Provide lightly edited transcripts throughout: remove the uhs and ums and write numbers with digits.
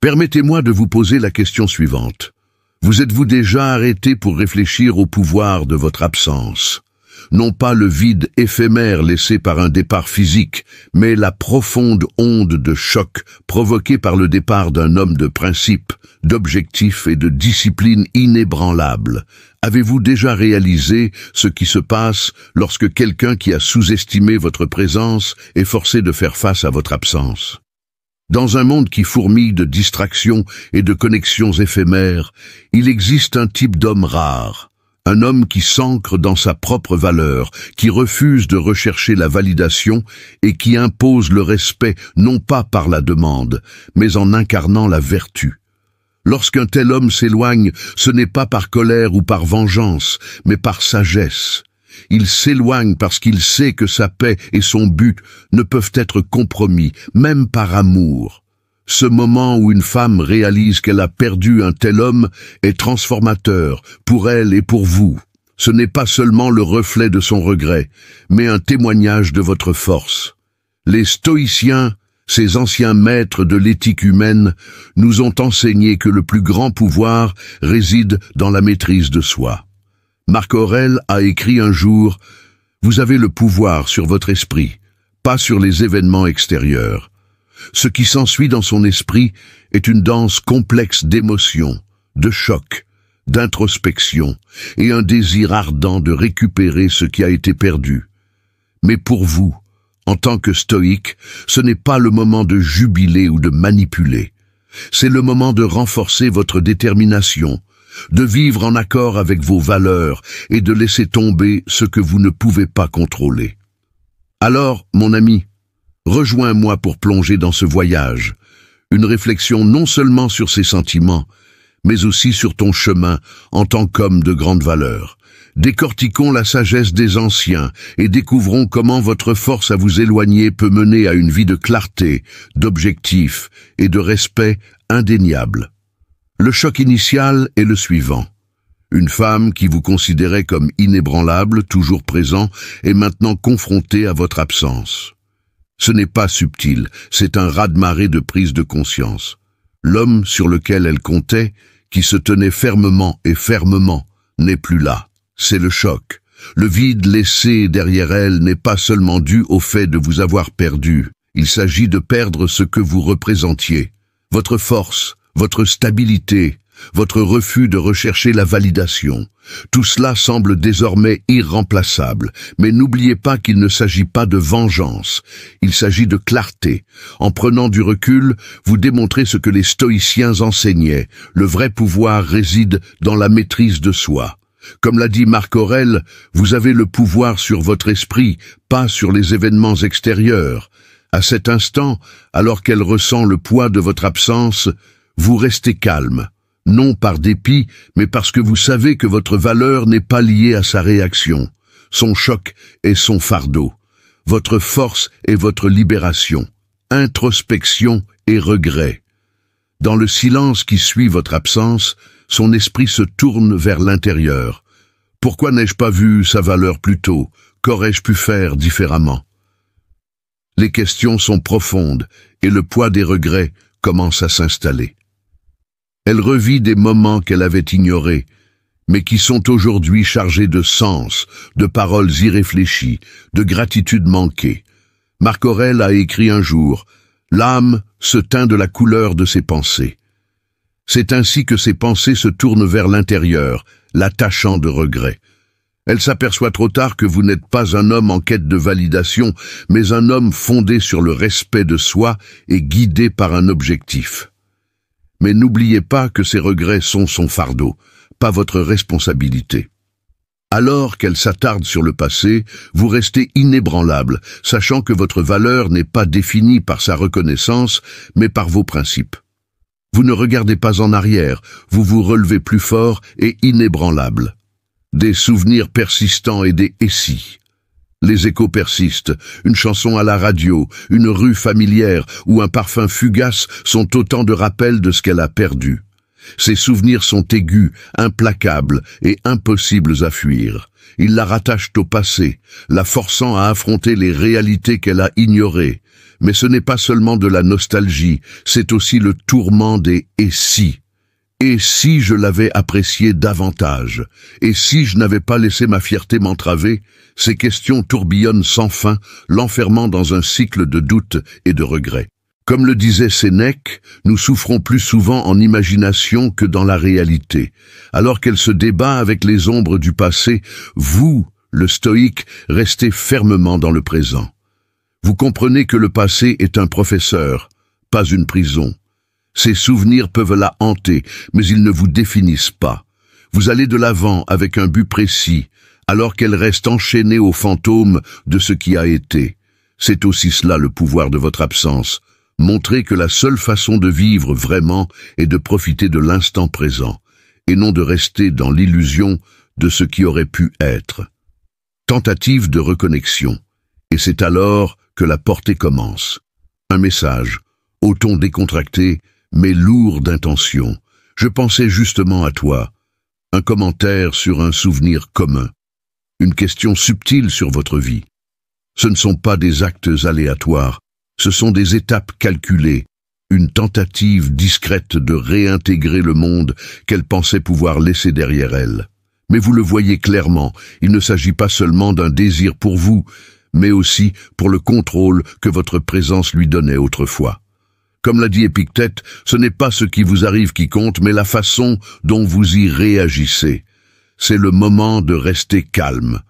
Permettez-moi de vous poser la question suivante. Vous êtes-vous déjà arrêté pour réfléchir au pouvoir de votre absence? Non pas le vide éphémère laissé par un départ physique, mais la profonde onde de choc provoquée par le départ d'un homme de principe, d'objectifs et de discipline inébranlable. Avez-vous déjà réalisé ce qui se passe lorsque quelqu'un qui a sous-estimé votre présence est forcé de faire face à votre absence? Dans un monde qui fourmille de distractions et de connexions éphémères, il existe un type d'homme rare. Un homme qui s'ancre dans sa propre valeur, qui refuse de rechercher la validation et qui impose le respect non pas par la demande, mais en incarnant la vertu. Lorsqu'un tel homme s'éloigne, ce n'est pas par colère ou par vengeance, mais par sagesse. Il s'éloigne parce qu'il sait que sa paix et son but ne peuvent être compromis, même par amour. Ce moment où une femme réalise qu'elle a perdu un tel homme est transformateur pour elle et pour vous. Ce n'est pas seulement le reflet de son regret, mais un témoignage de votre force. Les stoïciens, ces anciens maîtres de l'éthique humaine, nous ont enseigné que le plus grand pouvoir réside dans la maîtrise de soi. Marc Aurèle a écrit un jour « Vous avez le pouvoir sur votre esprit, pas sur les événements extérieurs. » Ce qui s'ensuit dans son esprit est une danse complexe d'émotions, de chocs, d'introspection et un désir ardent de récupérer ce qui a été perdu. Mais pour vous, en tant que stoïque, ce n'est pas le moment de jubiler ou de manipuler. C'est le moment de renforcer votre détermination, de vivre en accord avec vos valeurs et de laisser tomber ce que vous ne pouvez pas contrôler. Alors, mon ami, rejoins-moi pour plonger dans ce voyage, une réflexion non seulement sur ses sentiments, mais aussi sur ton chemin en tant qu'homme de grande valeur. Décortiquons la sagesse des anciens et découvrons comment votre force à vous éloigner peut mener à une vie de clarté, d'objectifs et de respect indéniable. Le choc initial est le suivant. Une femme qui vous considérait comme inébranlable, toujours présent, est maintenant confrontée à votre absence. Ce n'est pas subtil, c'est un raz-de-marée de prise de conscience. L'homme sur lequel elle comptait, qui se tenait fermement, n'est plus là. C'est le choc. Le vide laissé derrière elle n'est pas seulement dû au fait de vous avoir perdu. Il s'agit de perdre ce que vous représentiez. Votre force, votre stabilité, votre refus de rechercher la validation. Tout cela semble désormais irremplaçable, mais n'oubliez pas qu'il ne s'agit pas de vengeance, il s'agit de clarté. En prenant du recul, vous démontrez ce que les stoïciens enseignaient, le vrai pouvoir réside dans la maîtrise de soi. Comme l'a dit Marc Aurèle, vous avez le pouvoir sur votre esprit, pas sur les événements extérieurs. À cet instant, alors qu'elle ressent le poids de votre absence, vous restez calme. Non par dépit, mais parce que vous savez que votre valeur n'est pas liée à sa réaction. Son choc est son fardeau. Votre force est votre libération. Introspection et regret. Dans le silence qui suit votre absence, son esprit se tourne vers l'intérieur. Pourquoi n'ai-je pas vu sa valeur plus tôt? Qu'aurais-je pu faire différemment? Les questions sont profondes et le poids des regrets commence à s'installer. Elle revit des moments qu'elle avait ignorés, mais qui sont aujourd'hui chargés de sens, de paroles irréfléchies, de gratitude manquée. Marc Aurèle a écrit un jour « L'âme se teint de la couleur de ses pensées ». C'est ainsi que ses pensées se tournent vers l'intérieur, la tachant de regrets. Elle s'aperçoit trop tard que vous n'êtes pas un homme en quête de validation, mais un homme fondé sur le respect de soi et guidé par un objectif. Mais n'oubliez pas que ces regrets sont son fardeau, pas votre responsabilité. Alors qu'elle s'attarde sur le passé, vous restez inébranlable, sachant que votre valeur n'est pas définie par sa reconnaissance, mais par vos principes. Vous ne regardez pas en arrière, vous vous relevez plus fort et inébranlable. Des souvenirs persistants et des « et si ». Les échos persistent, une chanson à la radio, une rue familière ou un parfum fugace sont autant de rappels de ce qu'elle a perdu. Ces souvenirs sont aigus, implacables et impossibles à fuir. Ils la rattachent au passé, la forçant à affronter les réalités qu'elle a ignorées. Mais ce n'est pas seulement de la nostalgie, c'est aussi le tourment des « et si ». Et si je l'avais apprécié davantage? Et si je n'avais pas laissé ma fierté m'entraver? Ces questions tourbillonnent sans fin, l'enfermant dans un cycle de doutes et de regrets. Comme le disait Sénèque, nous souffrons plus souvent en imagination que dans la réalité. Alors qu'elle se débat avec les ombres du passé, vous, le stoïque, restez fermement dans le présent. Vous comprenez que le passé est un professeur, pas une prison. Ces souvenirs peuvent la hanter, mais ils ne vous définissent pas. Vous allez de l'avant avec un but précis, alors qu'elle reste enchaînée aux fantômes de ce qui a été. C'est aussi cela le pouvoir de votre absence. Montrer que la seule façon de vivre vraiment est de profiter de l'instant présent, et non de rester dans l'illusion de ce qui aurait pu être. Tentative de reconnexion. Et c'est alors que la portée commence. Un message, au ton décontracté, mais lourd d'intention. Je pensais justement à toi. Un commentaire sur un souvenir commun. Une question subtile sur votre vie. Ce ne sont pas des actes aléatoires, ce sont des étapes calculées, une tentative discrète de réintégrer le monde qu'elle pensait pouvoir laisser derrière elle. Mais vous le voyez clairement, il ne s'agit pas seulement d'un désir pour vous, mais aussi pour le contrôle que votre présence lui donnait autrefois. Comme l'a dit Épictète, ce n'est pas ce qui vous arrive qui compte, mais la façon dont vous y réagissez. C'est le moment de rester calme.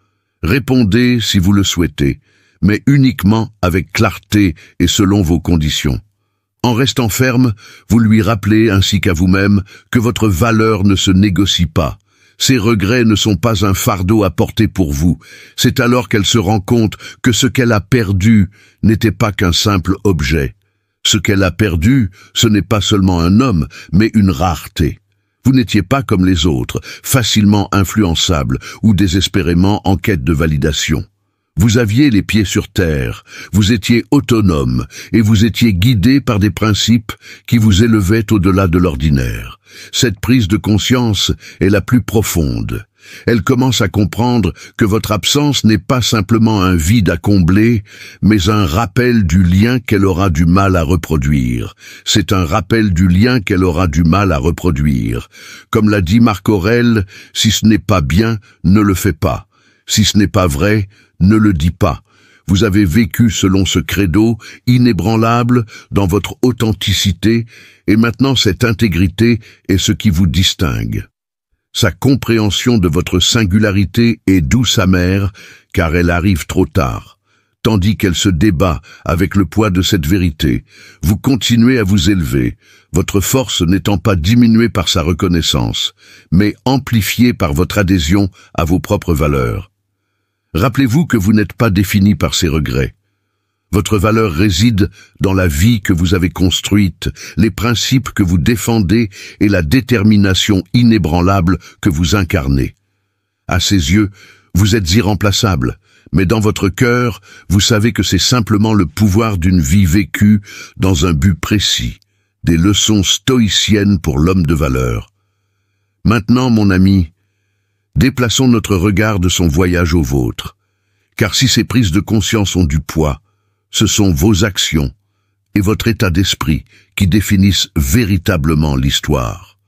Répondez si vous le souhaitez, mais uniquement avec clarté et selon vos conditions. En restant ferme, vous lui rappelez ainsi qu'à vous-même que votre valeur ne se négocie pas. Ses regrets ne sont pas un fardeau à porter pour vous. C'est alors qu'elle se rend compte que ce qu'elle a perdu n'était pas qu'un simple objet. Ce qu'elle a perdu, ce n'est pas seulement un homme, mais une rareté. Vous n'étiez pas comme les autres, facilement influençables ou désespérément en quête de validation. Vous aviez les pieds sur terre, vous étiez autonome et vous étiez guidé par des principes qui vous élevaient au-delà de l'ordinaire. Cette prise de conscience est la plus profonde. Elle commence à comprendre que votre absence n'est pas simplement un vide à combler, mais un rappel du lien qu'elle aura du mal à reproduire. C'est un rappel du lien qu'elle aura du mal à reproduire. Comme l'a dit Marc Aurèle, si ce n'est pas bien, ne le fais pas. Si ce n'est pas vrai, ne le dis pas. Vous avez vécu selon ce credo, inébranlable, dans votre authenticité, et maintenant cette intégrité est ce qui vous distingue. Sa compréhension de votre singularité est douce amère, car elle arrive trop tard. Tandis qu'elle se débat avec le poids de cette vérité, vous continuez à vous élever, votre force n'étant pas diminuée par sa reconnaissance, mais amplifiée par votre adhésion à vos propres valeurs. Rappelez-vous que vous n'êtes pas défini par ces regrets. Votre valeur réside dans la vie que vous avez construite, les principes que vous défendez et la détermination inébranlable que vous incarnez. À ses yeux, vous êtes irremplaçable, mais dans votre cœur, vous savez que c'est simplement le pouvoir d'une vie vécue dans un but précis, des leçons stoïciennes pour l'homme de valeur. Maintenant, mon ami, déplaçons notre regard de son voyage au vôtre, car si ces prises de conscience ont du poids, ce sont vos actions et votre état d'esprit qui définissent véritablement l'histoire.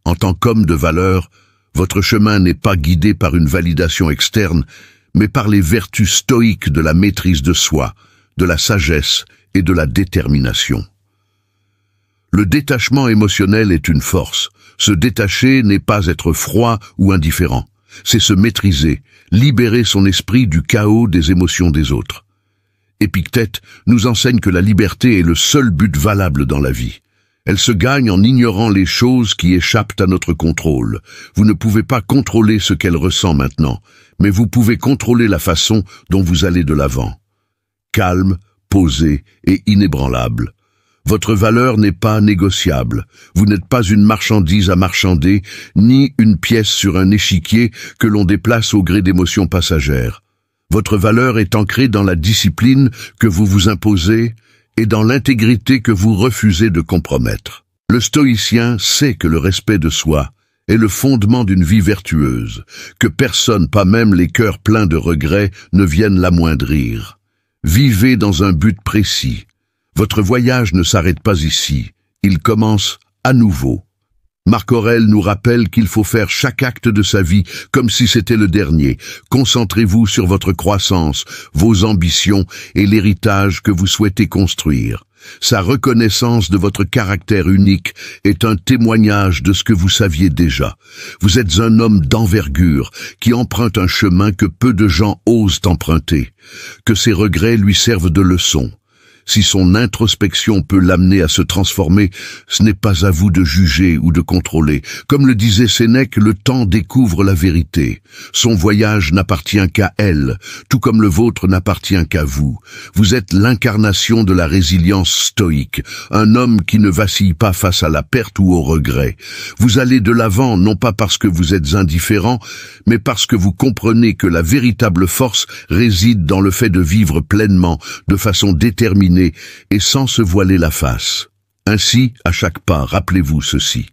En tant qu'homme de valeur, votre chemin n'est pas guidé par une validation externe, mais par les vertus stoïques de la maîtrise de soi, de la sagesse et de la détermination. Le détachement émotionnel est une force. Se détacher n'est pas être froid ou indifférent, c'est se maîtriser, libérer son esprit du chaos des émotions des autres. Épictète nous enseigne que la liberté est le seul but valable dans la vie. Elle se gagne en ignorant les choses qui échappent à notre contrôle. Vous ne pouvez pas contrôler ce qu'elle ressent maintenant, mais vous pouvez contrôler la façon dont vous allez de l'avant. Calme, posé et inébranlable. Votre valeur n'est pas négociable. Vous n'êtes pas une marchandise à marchander, ni une pièce sur un échiquier que l'on déplace au gré d'émotions passagères. Votre valeur est ancrée dans la discipline que vous vous imposez et dans l'intégrité que vous refusez de compromettre. Le stoïcien sait que le respect de soi est le fondement d'une vie vertueuse, que personne, pas même les cœurs pleins de regrets, ne viennent l'amoindrir. Vivez dans un but précis. Votre voyage ne s'arrête pas ici, il commence à nouveau. Marc Aurèle nous rappelle qu'il faut faire chaque acte de sa vie comme si c'était le dernier. Concentrez-vous sur votre croissance, vos ambitions et l'héritage que vous souhaitez construire. Sa reconnaissance de votre caractère unique est un témoignage de ce que vous saviez déjà. Vous êtes un homme d'envergure qui emprunte un chemin que peu de gens osent emprunter. Que ses regrets lui servent de leçon. Si son introspection peut l'amener à se transformer, ce n'est pas à vous de juger ou de contrôler. Comme le disait Sénèque, le temps découvre la vérité. Son voyage n'appartient qu'à elle, tout comme le vôtre n'appartient qu'à vous. Vous êtes l'incarnation de la résilience stoïque, un homme qui ne vacille pas face à la perte ou au regret. Vous allez de l'avant non pas parce que vous êtes indifférent, mais parce que vous comprenez que la véritable force réside dans le fait de vivre pleinement, de façon déterminée, et sans se voiler la face. Ainsi, à chaque pas, rappelez-vous ceci.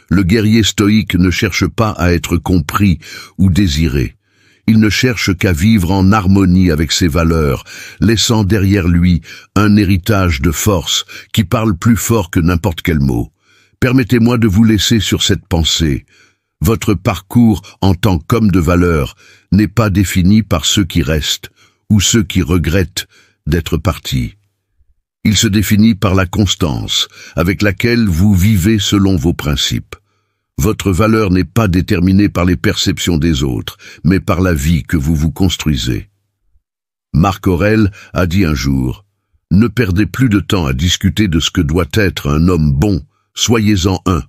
Le guerrier stoïque ne cherche pas à être compris ou désiré. Il ne cherche qu'à vivre en harmonie avec ses valeurs, laissant derrière lui un héritage de force qui parle plus fort que n'importe quel mot. Permettez-moi de vous laisser sur cette pensée. Votre parcours en tant qu'homme de valeur n'est pas défini par ceux qui restent ou ceux qui regrettent d'être partis. Il se définit par la constance avec laquelle vous vivez selon vos principes. Votre valeur n'est pas déterminée par les perceptions des autres, mais par la vie que vous vous construisez. Marc Aurèle a dit un jour « Ne perdez plus de temps à discuter de ce que doit être un homme bon, soyez-en un.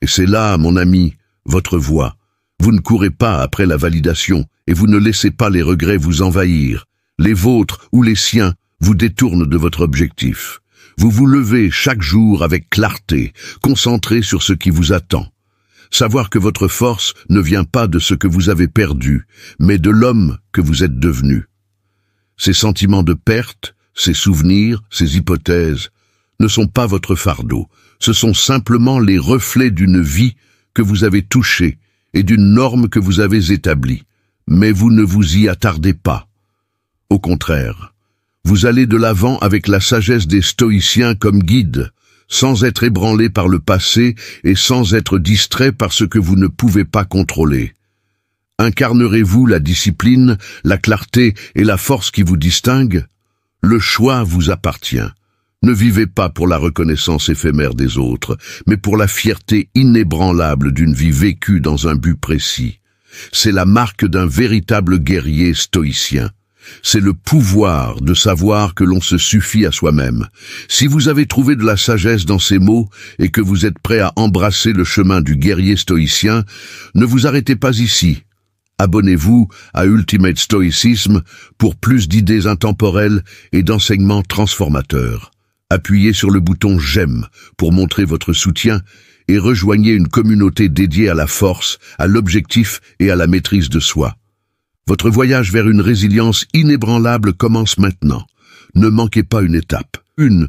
Et c'est là, mon ami, votre voie. Vous ne courez pas après la validation et vous ne laissez pas les regrets vous envahir. Les vôtres ou les siens vous détourne de votre objectif. Vous vous levez chaque jour avec clarté, concentré sur ce qui vous attend. Savoir que votre force ne vient pas de ce que vous avez perdu, mais de l'homme que vous êtes devenu. Ces sentiments de perte, ces souvenirs, ces hypothèses, ne sont pas votre fardeau. Ce sont simplement les reflets d'une vie que vous avez touchée et d'une norme que vous avez établie. Mais vous ne vous y attardez pas. Au contraire, vous allez de l'avant avec la sagesse des stoïciens comme guide, sans être ébranlé par le passé et sans être distrait par ce que vous ne pouvez pas contrôler. Incarnerez-vous la discipline, la clarté et la force qui vous distinguent? Le choix vous appartient. Ne vivez pas pour la reconnaissance éphémère des autres, mais pour la fierté inébranlable d'une vie vécue dans un but précis. C'est la marque d'un véritable guerrier stoïcien. C'est le pouvoir de savoir que l'on se suffit à soi-même. Si vous avez trouvé de la sagesse dans ces mots et que vous êtes prêt à embrasser le chemin du guerrier stoïcien, ne vous arrêtez pas ici. Abonnez-vous à Ultimate Stoicism pour plus d'idées intemporelles et d'enseignements transformateurs. Appuyez sur le bouton « J'aime » pour montrer votre soutien et rejoignez une communauté dédiée à la force, à l'objectif et à la maîtrise de soi. Votre voyage vers une résilience inébranlable commence maintenant. Ne manquez pas une étape, une